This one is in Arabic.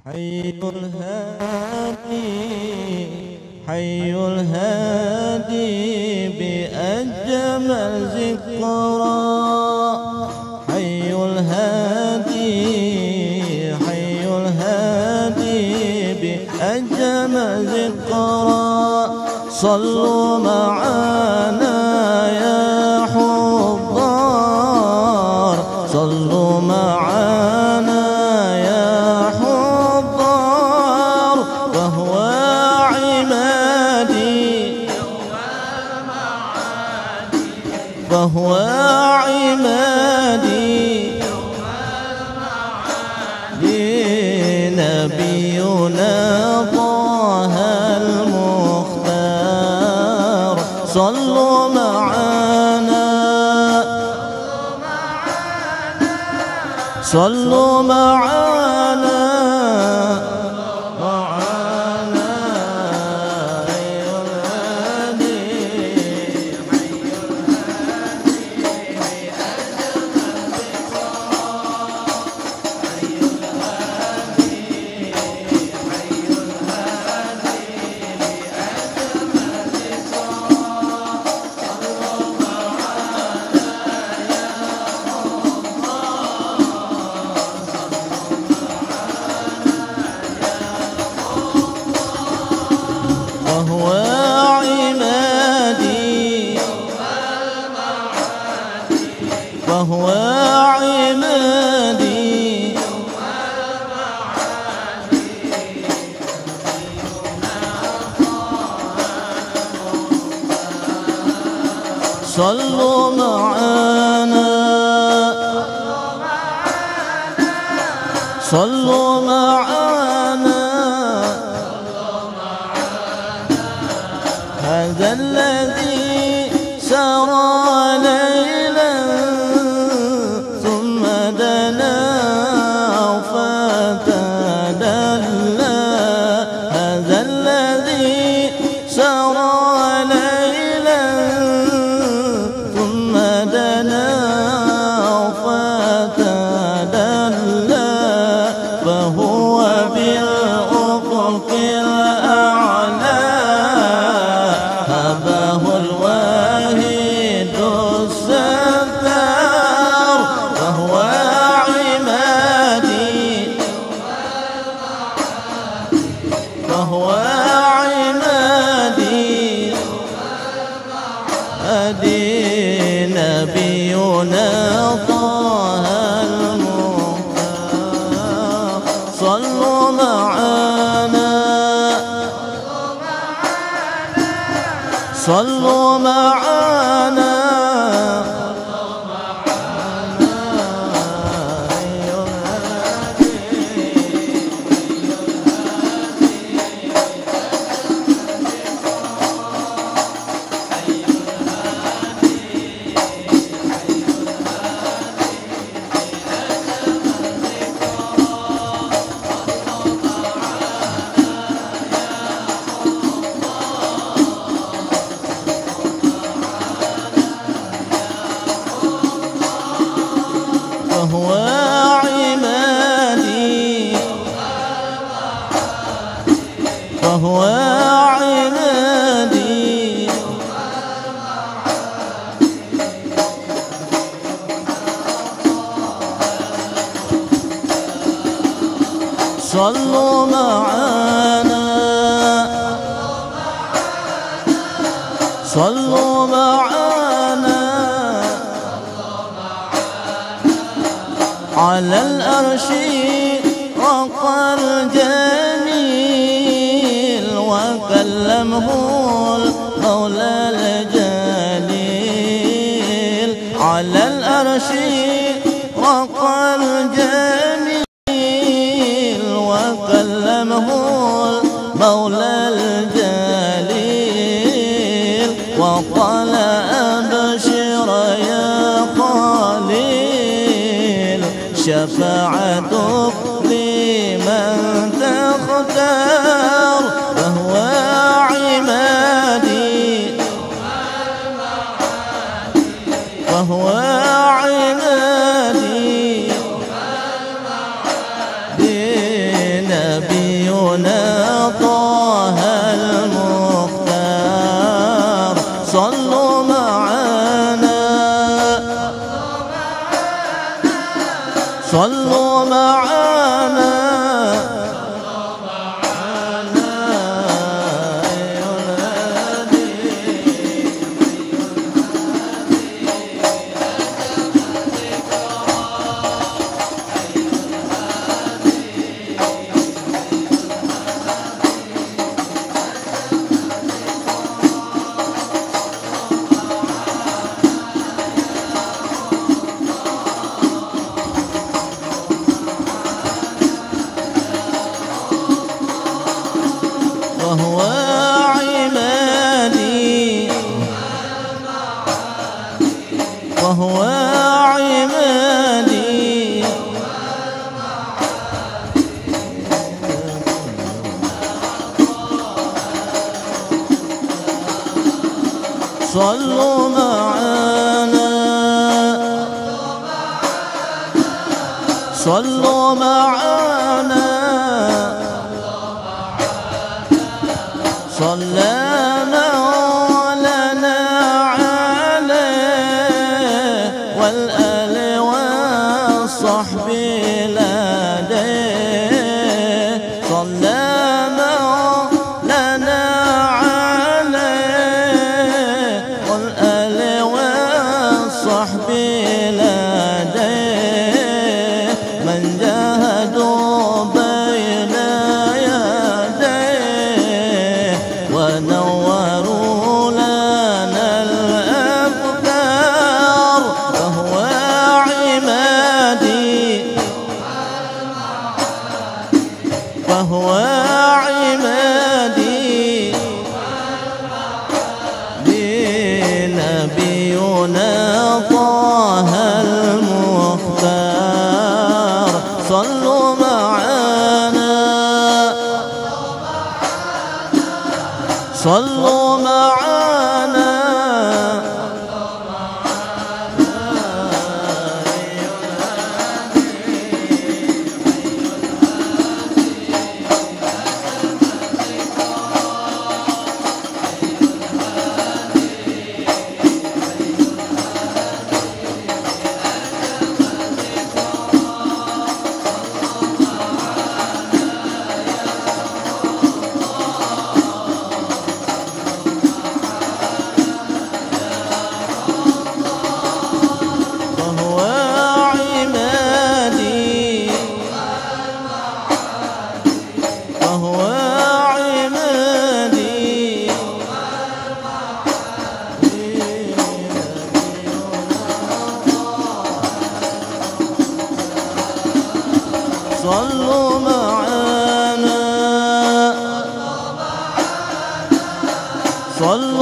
حي الهادي حي الهادي بأجمل ذكرى حي الهادي حي الهادي بأجمل ذكرى صلوا معنا يا حضار صلوا معنا يا حضار وهو عمادي وهو عمادي نبينا طه المختار صلوا معنا صلوا معنا وهو عمادي وهو عمادي صلوا معنا صلوا معنا هذا الذي سرى ليلا ثم دنا فتدلى هذا الذي سرى ليلا ثم دنا فتدلى فهو بالأفق الأعلى هبه الواحد الستار وهو عمادي وهو عمادي هدي نبينا طه المختار صلوا معنا صلوا معنا وهو عمادي وهو عمادي صلوا معنا صلوا معنا على الأرش رقى الجميل وكلمه المولى الجليل على الأرش رقى الجميل وكلمه المولى الجليل وقال أبشر يا خليل شفاعتك لمن تختار وهو عمادي وهو عمادي صلوا معنا وهو عمادي وهو عمادي صلوا معنا صلوا معنا صلى مولانا عليه والآل والصحب لديه صلى مولانا عليه والآل والصحب لديه من جاهدوا بين ونوروا لنا الأفكار فهو عمادي فهو عمادي بنبينا طه المختار صلوا معنا صلوا معنا صلوا معنا صلوا